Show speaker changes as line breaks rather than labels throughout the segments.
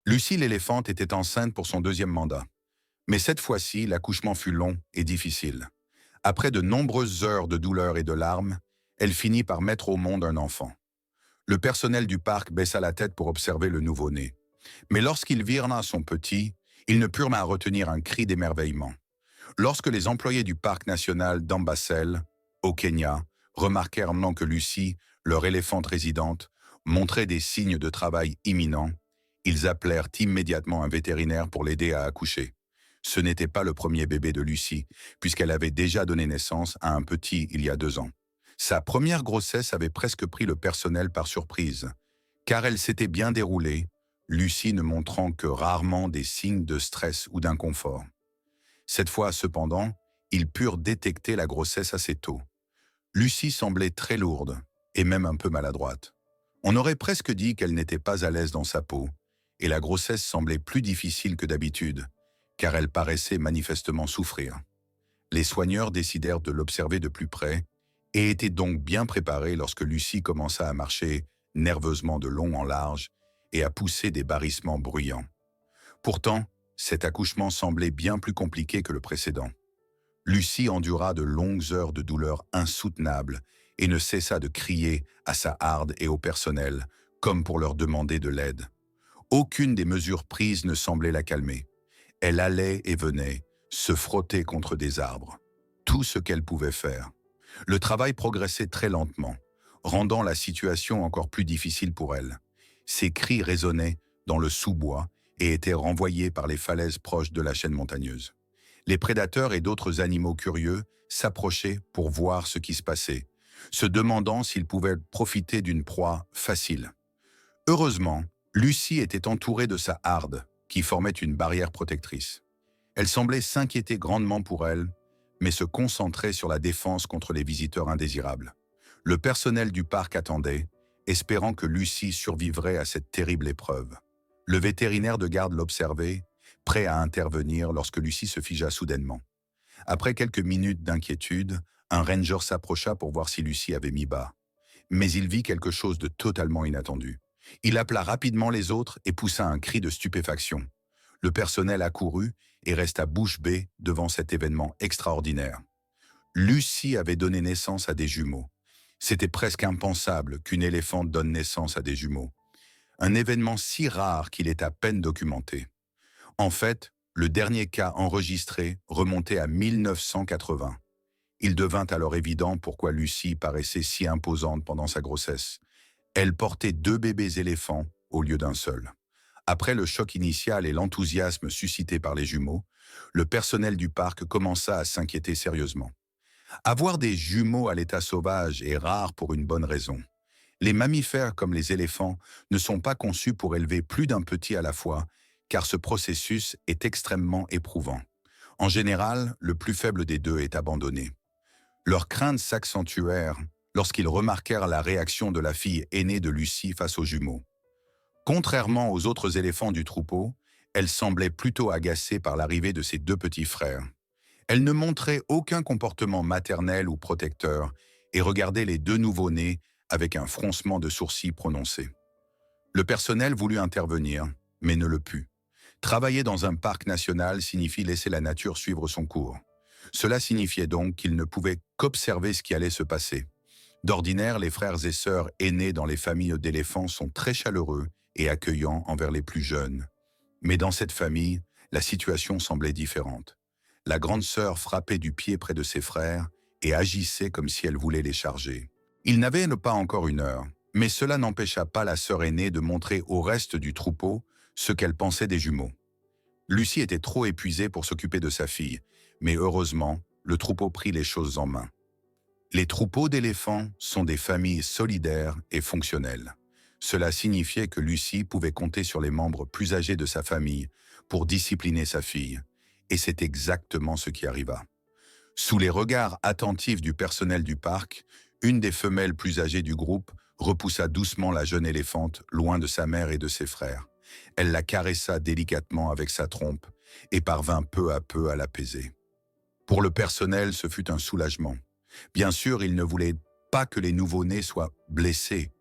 Lucie l'éléphante était enceinte pour son deuxième mandat. Mais cette fois-ci, l'accouchement fut long et difficile. Après de nombreuses heures de douleur et de larmes, elle finit par mettre au monde un enfant. Le personnel du parc baissa la tête pour observer le nouveau-né. Mais lorsqu'ils virent là son petit, ils ne purent à retenir un cri d'émerveillement. Lorsque les employés du parc national d'Amboseli, au Kenya, remarquèrent maintenant que Lucie, leur éléphante résidente, montrait des signes de travail imminents, ils appelèrent immédiatement un vétérinaire pour l'aider à accoucher. Ce n'était pas le premier bébé de Lucie, puisqu'elle avait déjà donné naissance à un petit il y a 2 ans. Sa première grossesse avait presque pris le personnel par surprise, car elle s'était bien déroulée, Lucie ne montrant que rarement des signes de stress ou d'inconfort. Cette fois, cependant, ils purent détecter la grossesse assez tôt. Lucie semblait très lourde, et même un peu maladroite. On aurait presque dit qu'elle n'était pas à l'aise dans sa peau, et la grossesse semblait plus difficile que d'habitude, car elle paraissait manifestement souffrir. Les soigneurs décidèrent de l'observer de plus près, et étaient donc bien préparés lorsque Lucie commença à marcher nerveusement de long en large et à pousser des barrissements bruyants. Pourtant, cet accouchement semblait bien plus compliqué que le précédent. Lucie endura de longues heures de douleur insoutenables et ne cessa de crier à sa harde et au personnel, comme pour leur demander de l'aide. Aucune des mesures prises ne semblait la calmer. Elle allait et venait, se frotter contre des arbres. Tout ce qu'elle pouvait faire. Le travail progressait très lentement, rendant la situation encore plus difficile pour elle. Ses cris résonnaient dans le sous-bois et étaient renvoyés par les falaises proches de la chaîne montagneuse. Les prédateurs et d'autres animaux curieux s'approchaient pour voir ce qui se passait, se demandant s'ils pouvaient profiter d'une proie facile. Heureusement, Lucie était entourée de sa harde, qui formait une barrière protectrice. Elle semblait s'inquiéter grandement pour elle, mais se concentrait sur la défense contre les visiteurs indésirables. Le personnel du parc attendait, espérant que Lucie survivrait à cette terrible épreuve. Le vétérinaire de garde l'observait, prêt à intervenir lorsque Lucie se figea soudainement. Après quelques minutes d'inquiétude, un ranger s'approcha pour voir si Lucie avait mis bas. Mais il vit quelque chose de totalement inattendu. Il appela rapidement les autres et poussa un cri de stupéfaction. Le personnel accourut et resta bouche bée devant cet événement extraordinaire. Lucie avait donné naissance à des jumeaux. C'était presque impensable qu'une éléphante donne naissance à des jumeaux. Un événement si rare qu'il est à peine documenté. En fait, le dernier cas enregistré remontait à 1980. Il devint alors évident pourquoi Lucie paraissait si imposante pendant sa grossesse. Elle portait 2 bébés éléphants au lieu d'un seul. Après le choc initial et l'enthousiasme suscité par les jumeaux, le personnel du parc commença à s'inquiéter sérieusement. Avoir des jumeaux à l'état sauvage est rare pour une bonne raison. Les mammifères comme les éléphants ne sont pas conçus pour élever plus d'un petit à la fois, car ce processus est extrêmement éprouvant. En général, le plus faible des deux est abandonné. Leurs craintes s'accentuèrent lorsqu'ils remarquèrent la réaction de la fille aînée de Lucie face aux jumeaux. Contrairement aux autres éléphants du troupeau, elle semblait plutôt agacée par l'arrivée de ses 2 petits frères. Elle ne montrait aucun comportement maternel ou protecteur et regardait les 2 nouveau-nés avec un froncement de sourcils prononcé. Le personnel voulut intervenir, mais ne le put. Travailler dans un parc national signifie laisser la nature suivre son cours. Cela signifiait donc qu'ils ne pouvaient qu'observer ce qui allait se passer. D'ordinaire, les frères et sœurs aînés dans les familles d'éléphants sont très chaleureux et accueillants envers les plus jeunes. Mais dans cette famille, la situation semblait différente. La grande sœur frappait du pied près de ses frères et agissait comme si elle voulait les charger. Ils n'avaient pas encore 1 heure, mais cela n'empêcha pas la sœur aînée de montrer au reste du troupeau ce qu'elle pensait des jumeaux. Lucie était trop épuisée pour s'occuper de sa fille, mais heureusement, le troupeau prit les choses en main. Les troupeaux d'éléphants sont des familles solidaires et fonctionnelles. Cela signifiait que Lucie pouvait compter sur les membres plus âgés de sa famille pour discipliner sa fille, et c'est exactement ce qui arriva. Sous les regards attentifs du personnel du parc, une des femelles plus âgées du groupe repoussa doucement la jeune éléphante loin de sa mère et de ses frères. Elle la caressa délicatement avec sa trompe et parvint peu à peu à l'apaiser. Pour le personnel, ce fut un soulagement. Bien sûr, il ne voulait pas que les nouveau-nés soient blessés.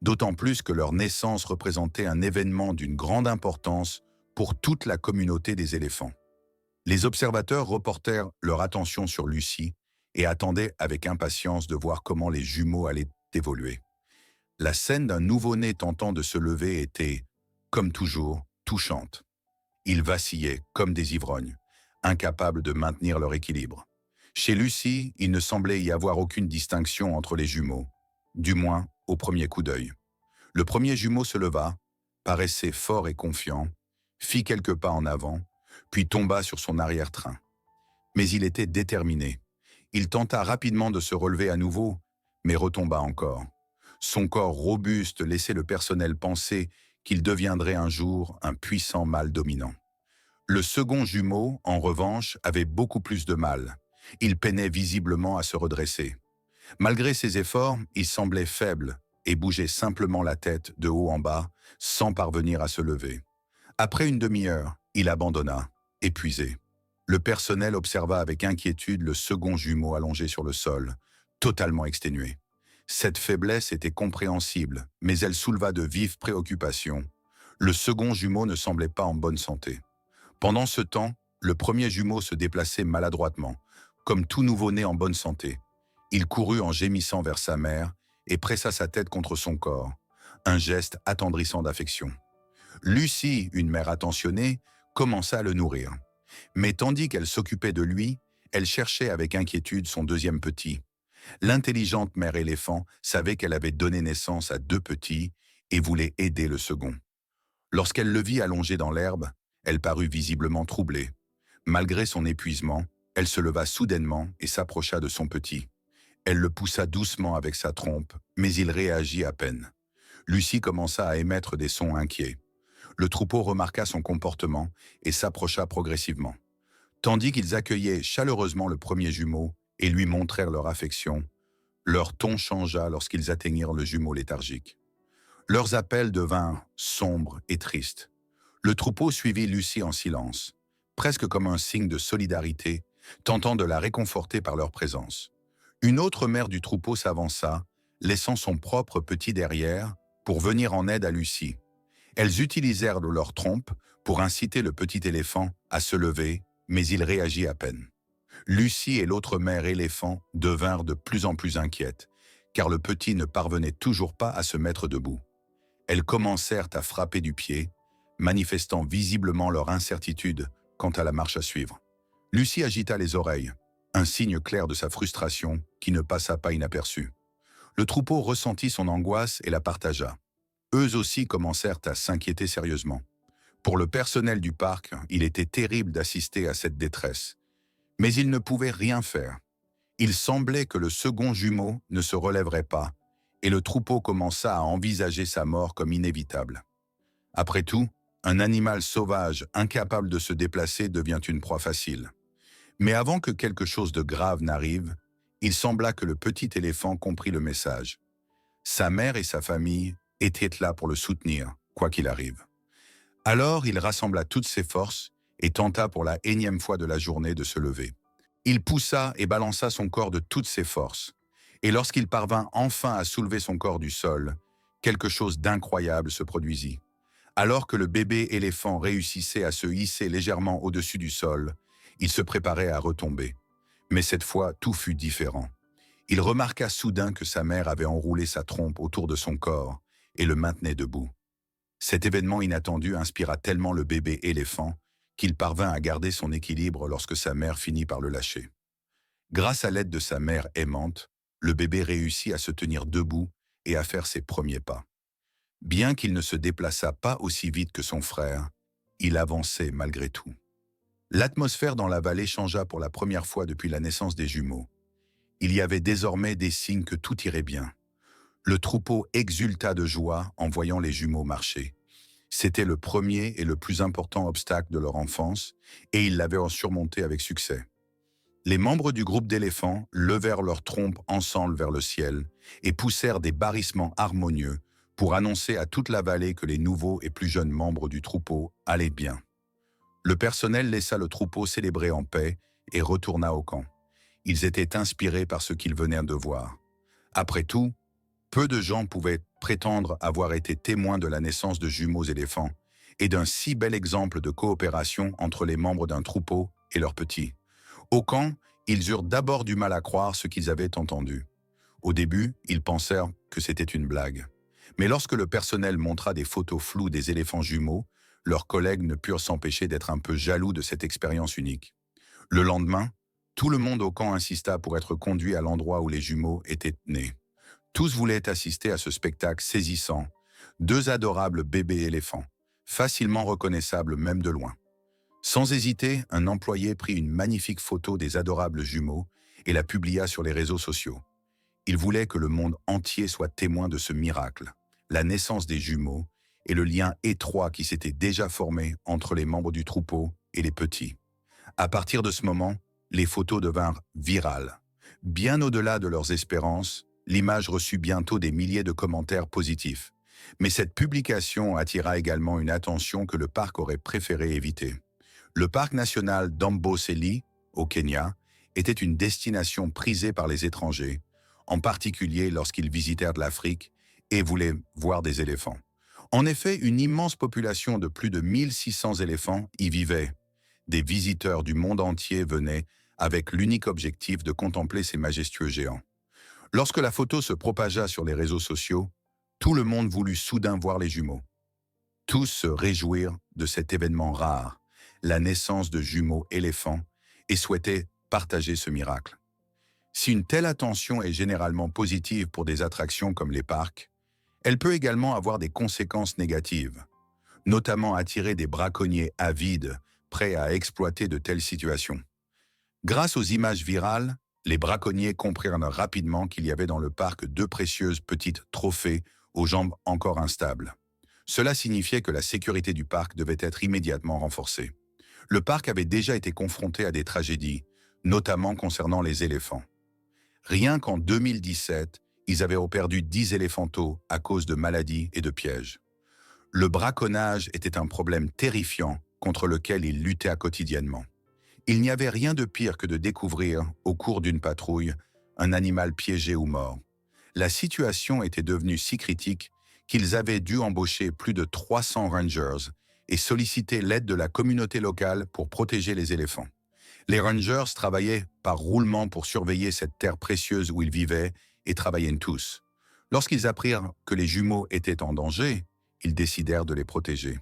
d'autant plus que leur naissance représentait un événement d'une grande importance pour toute la communauté des éléphants. Les observateurs reportèrent leur attention sur Lucie et attendaient avec impatience de voir comment les jumeaux allaient évoluer. La scène d'un nouveau-né tentant de se lever était, comme toujours, touchante. Ils vacillaient comme des ivrognes, incapables de maintenir leur équilibre. Chez Lucie, il ne semblait y avoir aucune distinction entre les jumeaux, du moins au premier coup d'œil. Le premier jumeau se leva, paraissait fort et confiant, fit quelques pas en avant, puis tomba sur son arrière-train. Mais il était déterminé. Il tenta rapidement de se relever à nouveau, mais retomba encore. Son corps robuste laissait le personnel penser qu'il deviendrait un jour un puissant mâle dominant. Le second jumeau, en revanche, avait beaucoup plus de mal. Il peinait visiblement à se redresser. Malgré ses efforts, il semblait faible et bougeait simplement la tête de haut en bas, sans parvenir à se lever. Après une demi-heure, il abandonna, épuisé. Le personnel observa avec inquiétude le second jumeau allongé sur le sol, totalement exténué. Cette faiblesse était compréhensible, mais elle souleva de vives préoccupations. Le second jumeau ne semblait pas en bonne santé. Pendant ce temps, le premier jumeau se déplaçait maladroitement, comme tout nouveau-né en bonne santé. Il courut en gémissant vers sa mère et pressa sa tête contre son corps, un geste attendrissant d'affection. Lucie, une mère attentionnée, commença à le nourrir. Mais tandis qu'elle s'occupait de lui, elle cherchait avec inquiétude son deuxième petit. L'intelligente mère éléphant savait qu'elle avait donné naissance à 2 petits et voulait aider le second. Lorsqu'elle le vit allongé dans l'herbe, elle parut visiblement troublée. Malgré son épuisement, elle se leva soudainement et s'approcha de son petit. Elle le poussa doucement avec sa trompe, mais il réagit à peine. Lucie commença à émettre des sons inquiets. Le troupeau remarqua son comportement et s'approcha progressivement. Tandis qu'ils accueillaient chaleureusement le premier jumeau et lui montrèrent leur affection, leur ton changea lorsqu'ils atteignirent le jumeau léthargique. Leurs appels devinrent sombres et tristes. Le troupeau suivit Lucie en silence, presque comme un signe de solidarité, tentant de la réconforter par leur présence. Une autre mère du troupeau s'avança, laissant son propre petit derrière, pour venir en aide à Lucie. Elles utilisèrent leur trompe pour inciter le petit éléphant à se lever, mais il réagit à peine. Lucie et l'autre mère éléphant devinrent de plus en plus inquiètes, car le petit ne parvenait toujours pas à se mettre debout. Elles commencèrent à frapper du pied, manifestant visiblement leur incertitude quant à la marche à suivre. Lucie agita les oreilles, un signe clair de sa frustration qui ne passa pas inaperçu. Le troupeau ressentit son angoisse et la partagea. Eux aussi commencèrent à s'inquiéter sérieusement. Pour le personnel du parc, il était terrible d'assister à cette détresse. Mais ils ne pouvaient rien faire. Il semblait que le second jumeau ne se relèverait pas, et le troupeau commença à envisager sa mort comme inévitable. Après tout, un animal sauvage incapable de se déplacer devient une proie facile. Mais avant que quelque chose de grave n'arrive, il sembla que le petit éléphant comprit le message. Sa mère et sa famille étaient là pour le soutenir, quoi qu'il arrive. Alors il rassembla toutes ses forces et tenta pour la énième fois de la journée de se lever. Il poussa et balança son corps de toutes ses forces. Et lorsqu'il parvint enfin à soulever son corps du sol, quelque chose d'incroyable se produisit. Alors que le bébé éléphant réussissait à se hisser légèrement au-dessus du sol, il se préparait à retomber. Mais cette fois, tout fut différent. Il remarqua soudain que sa mère avait enroulé sa trompe autour de son corps et le maintenait debout. Cet événement inattendu inspira tellement le bébé éléphant qu'il parvint à garder son équilibre lorsque sa mère finit par le lâcher. Grâce à l'aide de sa mère aimante, le bébé réussit à se tenir debout et à faire ses premiers pas. Bien qu'il ne se déplaçât pas aussi vite que son frère, il avançait malgré tout. L'atmosphère dans la vallée changea pour la première fois depuis la naissance des jumeaux. Il y avait désormais des signes que tout irait bien. Le troupeau exulta de joie en voyant les jumeaux marcher. C'était le premier et le plus important obstacle de leur enfance, et ils l'avaient surmonté avec succès. Les membres du groupe d'éléphants levèrent leurs trompes ensemble vers le ciel et poussèrent des barrissements harmonieux pour annoncer à toute la vallée que les nouveaux et plus jeunes membres du troupeau allaient bien. Le personnel laissa le troupeau célébrer en paix et retourna au camp. Ils étaient inspirés par ce qu'ils venaient de voir. Après tout, peu de gens pouvaient prétendre avoir été témoins de la naissance de jumeaux éléphants et d'un si bel exemple de coopération entre les membres d'un troupeau et leurs petits. Au camp, ils eurent d'abord du mal à croire ce qu'ils avaient entendu. Au début, ils pensèrent que c'était une blague. Mais lorsque le personnel montra des photos floues des éléphants jumeaux, leurs collègues ne purent s'empêcher d'être un peu jaloux de cette expérience unique. Le lendemain, tout le monde au camp insista pour être conduit à l'endroit où les jumeaux étaient nés. Tous voulaient assister à ce spectacle saisissant. Deux adorables bébés éléphants, facilement reconnaissables même de loin. Sans hésiter, un employé prit une magnifique photo des adorables jumeaux et la publia sur les réseaux sociaux. Il voulait que le monde entier soit témoin de ce miracle, la naissance des jumeaux et le lien étroit qui s'était déjà formé entre les membres du troupeau et les petits. À partir de ce moment, les photos devinrent virales. Bien au-delà de leurs espérances, l'image reçut bientôt des milliers de commentaires positifs. Mais cette publication attira également une attention que le parc aurait préféré éviter. Le parc national d'Amboseli, au Kenya, était une destination prisée par les étrangers, en particulier lorsqu'ils visitèrent de l'Afrique et voulaient voir des éléphants. En effet, une immense population de plus de 1600 éléphants y vivait. Des visiteurs du monde entier venaient avec l'unique objectif de contempler ces majestueux géants. Lorsque la photo se propagea sur les réseaux sociaux, tout le monde voulut soudain voir les jumeaux. Tous se réjouirent de cet événement rare, la naissance de jumeaux éléphants, et souhaitaient partager ce miracle. Si une telle attention est généralement positive pour des attractions comme les parcs, elle peut également avoir des conséquences négatives, notamment attirer des braconniers avides, prêts à exploiter de telles situations. Grâce aux images virales, les braconniers comprirent rapidement qu'il y avait dans le parc deux précieuses petites trophées aux jambes encore instables. Cela signifiait que la sécurité du parc devait être immédiatement renforcée. Le parc avait déjà été confronté à des tragédies, notamment concernant les éléphants. Rien qu'en 2017, ils avaient perdu 10 éléphantaux à cause de maladies et de pièges. Le braconnage était un problème terrifiant contre lequel ils luttaient quotidiennement. Il n'y avait rien de pire que de découvrir, au cours d'une patrouille, un animal piégé ou mort. La situation était devenue si critique qu'ils avaient dû embaucher plus de 300 rangers et solliciter l'aide de la communauté locale pour protéger les éléphants. Les rangers travaillaient par roulement pour surveiller cette terre précieuse où ils vivaient et travaillaient tous. Lorsqu'ils apprirent que les jumeaux étaient en danger, ils décidèrent de les protéger.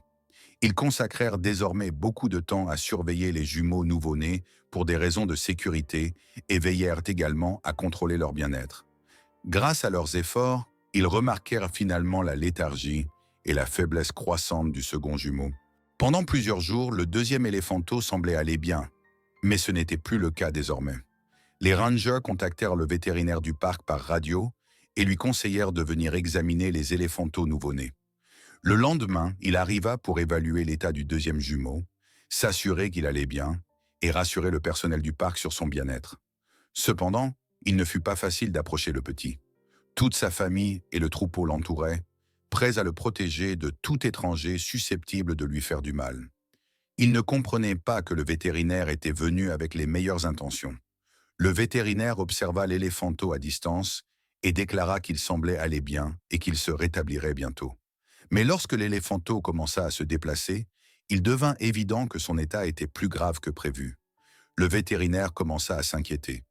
Ils consacrèrent désormais beaucoup de temps à surveiller les jumeaux nouveau-nés pour des raisons de sécurité et veillèrent également à contrôler leur bien-être. Grâce à leurs efforts, ils remarquèrent finalement la léthargie et la faiblesse croissante du second jumeau. Pendant plusieurs jours, le deuxième éléphanteau semblait aller bien, mais ce n'était plus le cas désormais. Les rangers contactèrent le vétérinaire du parc par radio et lui conseillèrent de venir examiner les éléphantaux nouveau-nés. Le lendemain, il arriva pour évaluer l'état du deuxième jumeau, s'assurer qu'il allait bien et rassurer le personnel du parc sur son bien-être. Cependant, il ne fut pas facile d'approcher le petit. Toute sa famille et le troupeau l'entouraient, prêts à le protéger de tout étranger susceptible de lui faire du mal. Il ne comprenait pas que le vétérinaire était venu avec les meilleures intentions. Le vétérinaire observa l'éléphanteau à distance et déclara qu'il semblait aller bien et qu'il se rétablirait bientôt. Mais lorsque l'éléphanteau commença à se déplacer, il devint évident que son état était plus grave que prévu. Le vétérinaire commença à s'inquiéter.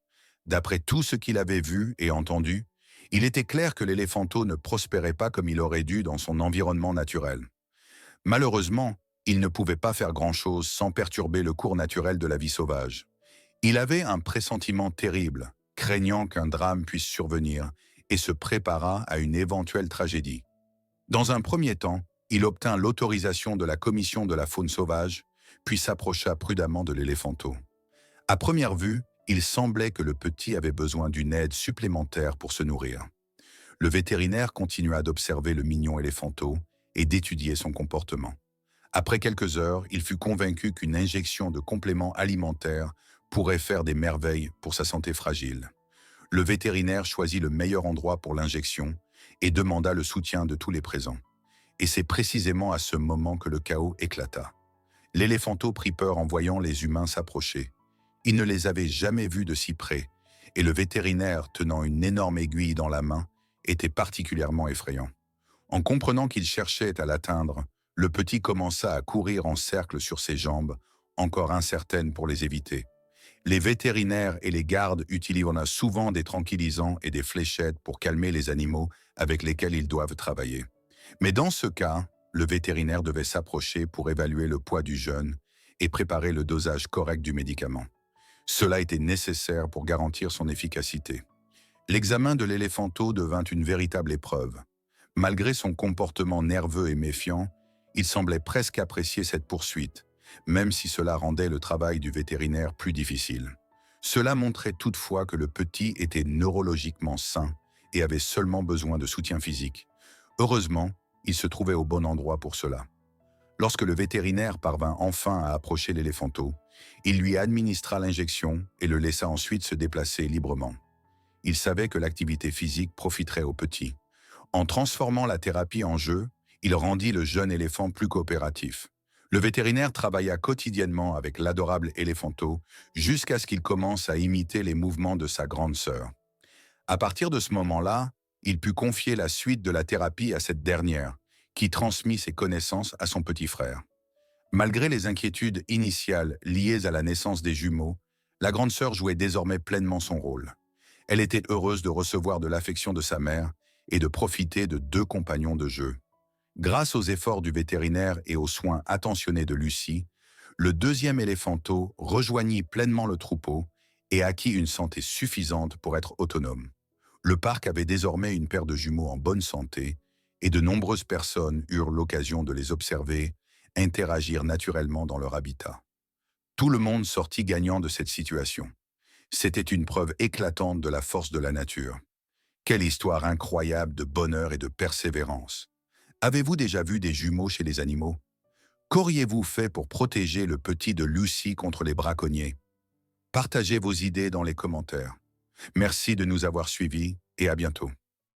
D'après tout ce qu'il avait vu et entendu, il était clair que l'éléphanteau ne prospérait pas comme il aurait dû dans son environnement naturel. Malheureusement, il ne pouvait pas faire grand-chose sans perturber le cours naturel de la vie sauvage. Il avait un pressentiment terrible, craignant qu'un drame puisse survenir, et se prépara à une éventuelle tragédie. Dans un premier temps, il obtint l'autorisation de la commission de la faune sauvage, puis s'approcha prudemment de l'éléphanteau. À première vue, il semblait que le petit avait besoin d'une aide supplémentaire pour se nourrir. Le vétérinaire continua d'observer le mignon éléphanteau et d'étudier son comportement. Après quelques heures, il fut convaincu qu'une injection de compléments alimentaires pourrait faire des merveilles pour sa santé fragile. Le vétérinaire choisit le meilleur endroit pour l'injection et demanda le soutien de tous les présents. Et c'est précisément à ce moment que le chaos éclata. L'éléphanteau prit peur en voyant les humains s'approcher. Il ne les avait jamais vus de si près, et le vétérinaire, tenant une énorme aiguille dans la main, était particulièrement effrayant. En comprenant qu'il cherchait à l'atteindre, le petit commença à courir en cercle sur ses jambes, encore incertaines pour les éviter. Les vétérinaires et les gardes utilisent souvent des tranquillisants et des fléchettes pour calmer les animaux avec lesquels ils doivent travailler. Mais dans ce cas, le vétérinaire devait s'approcher pour évaluer le poids du jeune et préparer le dosage correct du médicament. Cela était nécessaire pour garantir son efficacité. L'examen de l'éléphanteau devint une véritable épreuve. Malgré son comportement nerveux et méfiant, il semblait presque apprécier cette poursuite, même si cela rendait le travail du vétérinaire plus difficile. Cela montrait toutefois que le petit était neurologiquement sain et avait seulement besoin de soutien physique. Heureusement, il se trouvait au bon endroit pour cela. Lorsque le vétérinaire parvint enfin à approcher l'éléphanteau, il lui administra l'injection et le laissa ensuite se déplacer librement. Il savait que l'activité physique profiterait au petit. En transformant la thérapie en jeu, il rendit le jeune éléphant plus coopératif. Le vétérinaire travailla quotidiennement avec l'adorable éléphanteau jusqu'à ce qu'il commence à imiter les mouvements de sa grande sœur. À partir de ce moment-là, il put confier la suite de la thérapie à cette dernière, qui transmit ses connaissances à son petit frère. Malgré les inquiétudes initiales liées à la naissance des jumeaux, la grande sœur jouait désormais pleinement son rôle. Elle était heureuse de recevoir de l'affection de sa mère et de profiter de 2 compagnons de jeu. Grâce aux efforts du vétérinaire et aux soins attentionnés de Lucie, le 2e éléphanteau rejoignit pleinement le troupeau et acquit une santé suffisante pour être autonome. Le parc avait désormais une paire de jumeaux en bonne santé et de nombreuses personnes eurent l'occasion de les observer, interagir naturellement dans leur habitat. Tout le monde sortit gagnant de cette situation. C'était une preuve éclatante de la force de la nature. Quelle histoire incroyable de bonheur et de persévérance! Avez-vous déjà vu des jumeaux chez les animaux? Qu'auriez-vous fait pour protéger le petit de Lucie contre les braconniers? Partagez vos idées dans les commentaires. Merci de nous avoir suivis et à bientôt.